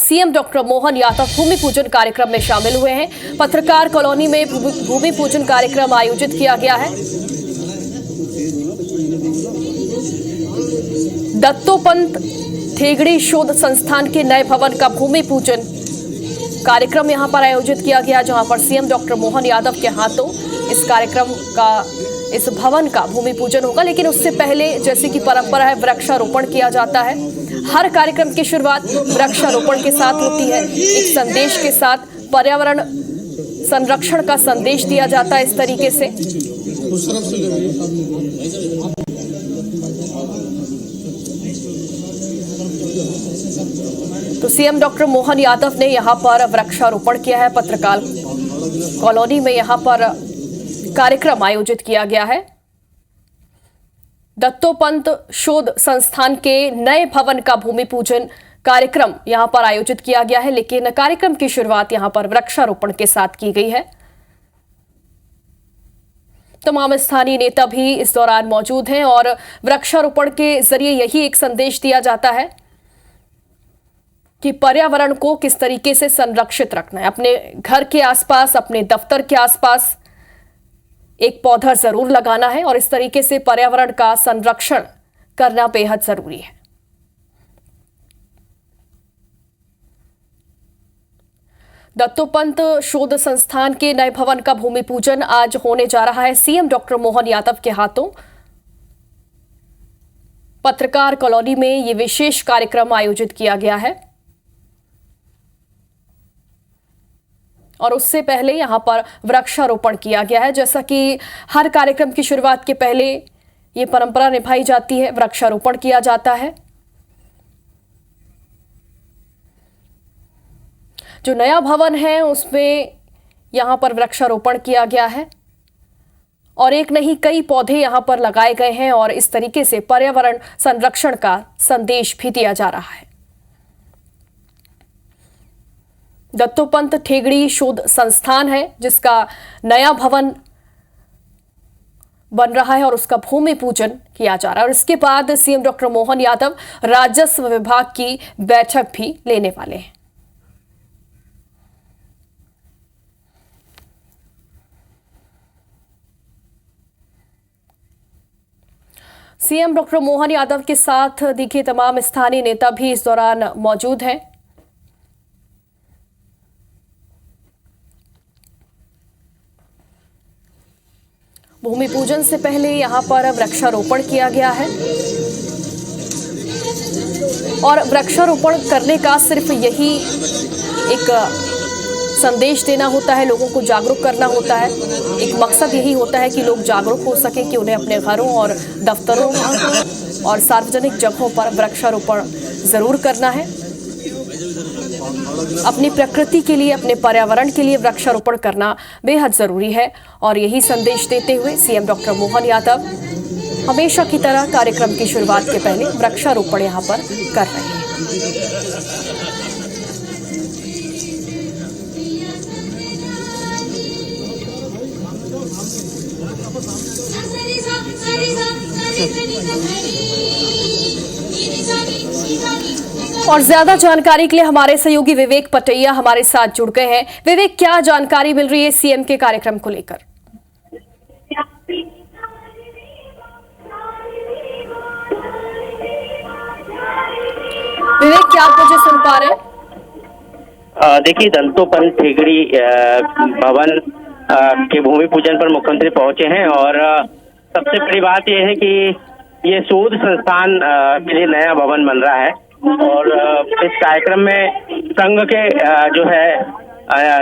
CM doctor Mohan Yadav भूमि पूजन कार्यक्रम में शामिल हुए हैं। पत्रकार कॉलोनी में भूमि पूजन कार्यक्रम आयोजित किया गया है। दत्तोपंत ठेगड़ी शोध संस्थान के नए भवन का भूमि पूजन कार्यक्रम यहां पर आयोजित किया गया, जहां पर सीएम डॉक्टर मोहन यादव के हाथों इस भवन का भूमि पूजन होगा। लेकिन उससे पहले, जैसे कि परंपरा है, वृक्षारोपण किया जाता है। हर कार्यक्रम की शुरुआत वृक्षारोपण के साथ होती है। एक संदेश के साथ पर्यावरण संरक्षण का संदेश दिया जाता है इस तरीके से। तो सीएम डॉक्टर मोहन यादव ने यहां पर वृक्षारोपण किया है। पत्रकार कॉलोनी में यहां पर कार्यक्रम आयोजित किया गया है। दत्तोपंत शोध संस्थान के नए भवन का भूमि पूजन कार्यक्रम यहां पर आयोजित किया गया है, लेकिन कार्यक्रम की शुरुआत यहां पर वृक्षारोपण के साथ की गई है। तमाम स्थानीय नेता भी इस दौरान मौजूद हैं और वृक्षारोपण के जरिए यही एक संदेश दिया जाता है कि पर्यावरण को किस तरीके से संरक्षित रखना है। अपने घर के आसपास, अपने दफ्तर के आसपास एक पौधा जरूर लगाना है और इस तरीके से पर्यावरण का संरक्षण करना बेहद जरूरी है। दत्तोपंत शोध संस्थान के नए भवन का भूमि पूजन आज होने जा रहा है सीएम डॉक्टर मोहन यादव के हाथों। पत्रकार कॉलोनी में यह विशेष कार्यक्रम आयोजित किया गया है और उससे पहले यहां पर वृक्षारोपण किया गया है। जैसा कि हर कार्यक्रम की शुरुआत के पहले ये परंपरा निभाई जाती है, वृक्षारोपण किया जाता है। जो नया भवन है उसमें यहां पर वृक्षारोपण किया गया है और एक नहीं कई पौधे यहां पर लगाए गए हैं और इस तरीके से पर्यावरण संरक्षण का संदेश भी दिया जा रहा है। दत्तोपंत ठेगड़ी शोध संस्थान है जिसका नया भवन बन रहा है और उसका भूमि पूजन किया जा रहा है और इसके बाद सीएम डॉक्टर मोहन यादव राजस्व विभाग की बैठक भी लेने वाले हैं। सीएम डॉक्टर मोहन यादव के साथ देखिए तमाम स्थानीय नेता भी इस दौरान मौजूद हैं। भूमि पूजन से पहले यहां पर वृक्षारोपण किया गया है और वृक्षारोपण करने का सिर्फ यही एक संदेश देना होता है, लोगों को जागरूक करना होता है। एक मकसद यही होता है कि लोग जागरूक हो सके कि उन्हें अपने घरों और दफ्तरों और सार्वजनिक जगहों पर वृक्षारोपण जरूर करना है। अपनी प्रकृति के लिए, अपने पर्यावरण के लिए वृक्षारोपण करना बेहद जरूरी है और यही संदेश देते हुए सीएम डॉक्टर मोहन यादव हमेशा की तरह कार्यक्रम की शुरुआत के पहले वृक्षारोपण यहां पर कर रहे हैं। और ज्यादा जानकारी के लिए हमारे सहयोगी विवेक पटैया हमारे साथ जुड़ गए हैं। विवेक, क्या जानकारी मिल रही है सीएम के कार्यक्रम को लेकर? विवेक, क्या आप मुझे सुन पा रहे हैं? देखिए, दत्तोपंत ठेगड़ी भवन के भूमि पूजन पर मुख्यमंत्री पहुंचे हैं और सबसे बड़ी बात यह है कि ये शोध संस्थान के लिए नया भवन बन रहा है और इस कार्यक्रम में संघ के जो है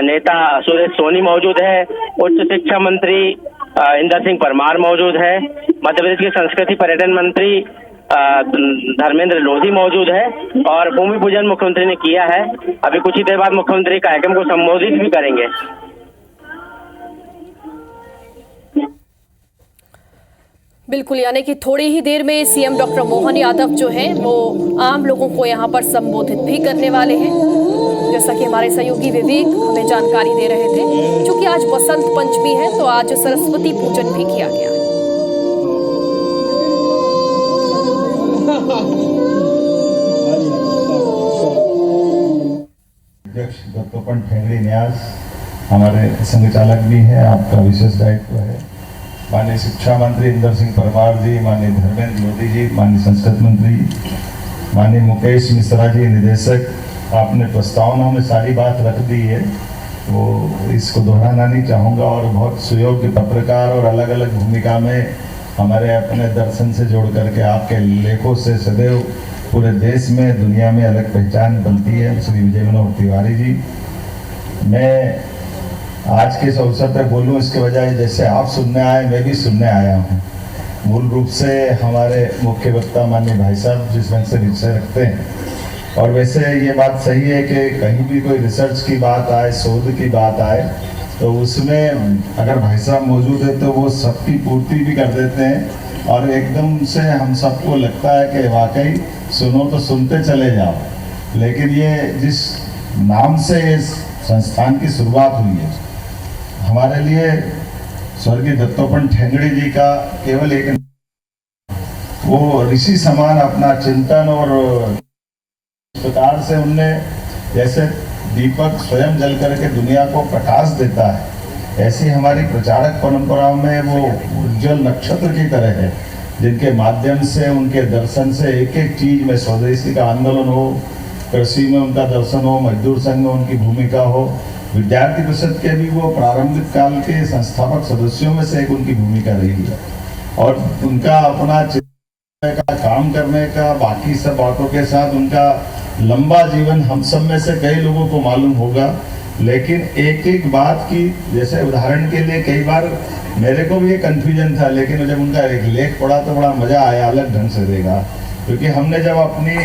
नेता सुरेश सोनी मौजूद है, उच्च शिक्षा मंत्री इंदर सिंह परमार मौजूद है, मध्य प्रदेश के संस्कृति पर्यटन मंत्री धर्मेंद्र लोधी मौजूद है और भूमि पूजन मुख्यमंत्री ने किया है। अभी कुछ ही देर बाद मुख्यमंत्री कार्यक्रम को संबोधित भी करेंगे। बिल्कुल, यानी कि थोड़ी ही देर में सीएम डॉक्टर मोहन यादव जो हैं वो आम लोगों को यहां पर संबोधित भी करने वाले हैं। जैसा कि हमारे सहयोगी विवेक हमें जानकारी दे रहे थे, क्योंकि आज बसंत पंचमी है तो आज सरस्वती पूजन भी किया गया है। अध्यक्ष दत्तोपंत ठेंगड़ी न्यास, हमारे संघ चालक भी हैं, आपका विशेष दायित्व है। माननीय शिक्षा मंत्री इंदर सिंह परमार जी, माननीय धर्मेंद्र मोदी जी, माननीय संस्कृत मंत्री, माननीय मुकेश मिश्रा जी निदेशक, आपने प्रस्तावना में सारी बात रख दी है, तो इसको दोहराना नहीं चाहूँगा। और बहुत सुयोग्य पत्रकार और अलग अलग भूमिका में हमारे अपने दर्शन से जोड़ करके आपके लेखों से सदैव पूरे देश में दुनिया में अलग पहचान बनती है श्री विजय मनोहर तिवारी जी। मैं आज के इस अवसर पर बोलूँ इसके बजाय जैसे आप सुनने आए मैं भी सुनने आया हूँ। मूल रूप से हमारे मुख्य वक्ता माननीय भाई साहब जिस ढंग से विषय रखते हैं, और वैसे ये बात सही है कि कहीं भी कोई रिसर्च की बात आए, शोध की बात आए, तो उसमें अगर भाई साहब मौजूद है तो वो सबकी पूर्ति भी कर देते हैं और एकदम से हम सबको लगता है कि वाकई सुनो तो सुनते चले जाओ। लेकिन ये जिस नाम से इस संस्थान की शुरुआत हुई है, हमारे लिए स्वर्गीय दत्तोपंत ठेंगड़ी जी का केवल एक वो ऋषि समान अपना चिंतन, और इस प्रकार से उनने जैसे दीपक स्वयं जल करके दुनिया को प्रकाश देता है, ऐसी हमारी प्रचारक परंपराओं में वो उज्जवल नक्षत्र की तरह है, जिनके माध्यम से उनके दर्शन से एक एक चीज में स्वदेशी का आंदोलन हो, कृषि में उनका दर्शन हो, मजदूर संघ में उनकी भूमिका हो, विद्यार्थी परिषद के भी वो प्रारंभिक काल के संस्थापक सदस्यों में से एक उनकी भूमिका रही है। और उनका अपना का काम करने का बाकी सब बातों के साथ उनका लंबा जीवन हम सब में से कई लोगों को मालूम होगा। लेकिन एक एक बात की, जैसे उदाहरण के लिए कई बार मेरे को भी ये कन्फ्यूजन था, लेकिन जब उनका एक लेख पढ़ा तो बड़ा मजा आया, अलग ढंग से देखा। क्योंकि हमने जब अपनी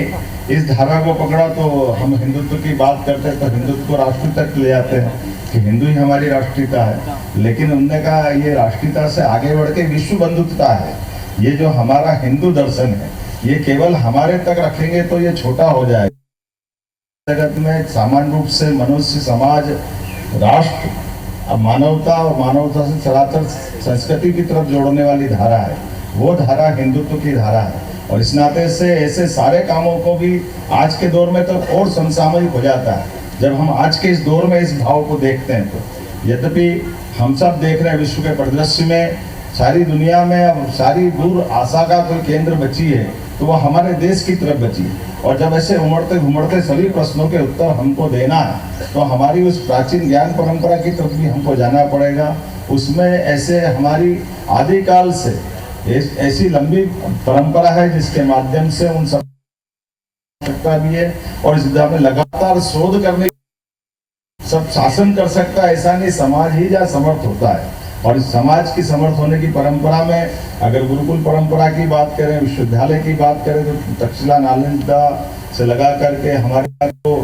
इस धारा को पकड़ा तो हम हिंदुत्व की बात करते तो हिंदुत्व को राष्ट्र तक ले आते हैं कि हिंदू ही हमारी राष्ट्रीयता है। लेकिन उनने कहा ये राष्ट्रीयता से आगे बढ़ के विश्व बंधुत्वता है। ये जो हमारा हिंदू दर्शन है, ये केवल हमारे तक रखेंगे तो ये छोटा हो जाएगा। जगत में सामान्य रूप से मनुष्य, समाज, राष्ट्र, मानवता और मानवता से चराचर संस्कृति की तरफ जोड़ने वाली धारा है, वो धारा हिंदुत्व की धारा है। और इस नाते से ऐसे सारे कामों को भी आज के दौर में तो और समसामयिक हो जाता है जब हम आज के इस दौर में इस भाव को देखते हैं। तो यद्यपि हम सब देख रहे हैं विश्व के परिदृश्य में सारी दुनिया में अब सारी दूर आशा का कोई केंद्र बची है तो वह हमारे देश की तरफ बची है। और जब ऐसे उमड़ते घुमड़ते सभी प्रश्नों के उत्तर हमको देना है तो हमारी उस प्राचीन ज्ञान परंपरा की तरफ भी हमको जाना पड़ेगा। उसमें ऐसे हमारी आदिकाल से ऐसी लंबी परंपरा है जिसके माध्यम से उन सब सकता भी है और इस दिशा में लगातार शोध करने सब शासन कर सकता है, ऐसा नहीं, समाज ही जा समर्थ होता है। और इस समाज की समर्थ होने की परंपरा में अगर गुरुकुल परंपरा की बात करें, विश्वविद्यालय की बात करें तो तक्षशिला नालंदा से लगा करके हमारे तो